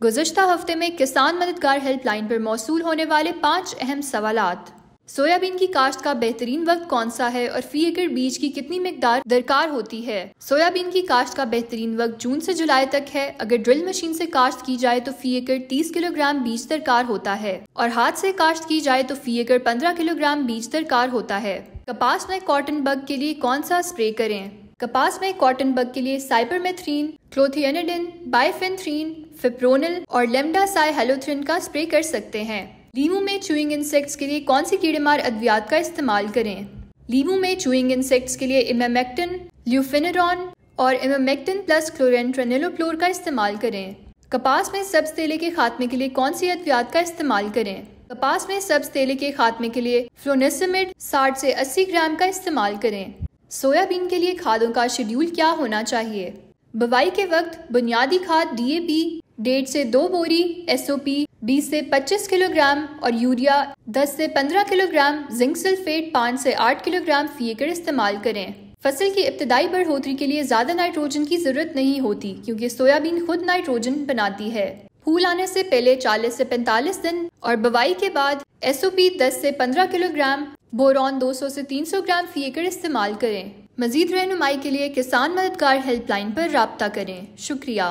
गुज़श्ता हफ्ते में किसान मददगार हेल्पलाइन पर मौसूल होने वाले 5 अहम सवालात। सोयाबीन की काश्त का बेहतरीन वक्त कौन सा है और फी एकड़ बीज की कितनी मिकदार दरकार होती है। सोयाबीन की काश्त का बेहतरीन वक्त जून से जुलाई तक है। अगर ड्रिल मशीन से काश्त की जाए तो फी एकड़ 30 किलोग्राम बीज दरकार होता है और हाथ से काश्त की जाए तो फी एकड़ 15 किलोग्राम बीज दरकार होता है। कपास में कॉटन बग के लिए कौन सा स्प्रे करें। कपास में कॉटन बग के लिए साइपरमेथ्रिन, क्लोथियानिडिन, बाइफेन्थ्रीन, फिप्रोनिल और लेमडासाइहेलोथ्रिन का स्प्रे कर सकते हैं। लीमू में चूइंग इंसेक्ट्स के लिए कौन सी कीड़ेमार अद्वियात का इस्तेमाल करें। लीमू में चूइंग इंसेक्ट्स के लिए इमामेक्टिन, ल्यूफिनेरॉन और इमामेक्टिन प्लस क्लोरेंट्रेनिलोफ्लोर का इस्तेमाल करें। कपास में सब्ज तेले के खात्मे के लिए कौन सी अद्वियात का इस्तेमाल करें। कपास में सब्ज तेले के खात्मे के लिए फ्लोनेसिमिड 60 से 80 ग्राम का इस्तेमाल करें। सोयाबीन के लिए खादों का शेड्यूल क्या होना चाहिए। बुवाई के वक्त बुनियादी खाद DAP 1.5 से 2 बोरी, SOP 20 से 25 किलोग्राम और यूरिया 10 से 15 किलोग्राम, जिंक सल्फेट 5 से 8 किलोग्राम फी एकड़ इस्तेमाल करें। फसल की इब्तदाई बढ़ोतरी के लिए ज्यादा नाइट्रोजन की जरूरत नहीं होती क्योंकि सोयाबीन खुद नाइट्रोजन बनाती है। फूल आने से पहले 40 से 45 दिन और बुवाई के बाद SOP 10 से 15 किलोग्राम, बोरॉन 200 से 300 ग्राम फी एकड़ इस्तेमाल करें। मजीद रहनुमाई के लिए किसान मददगार हेल्पलाइन पर राब्ता करें। शुक्रिया।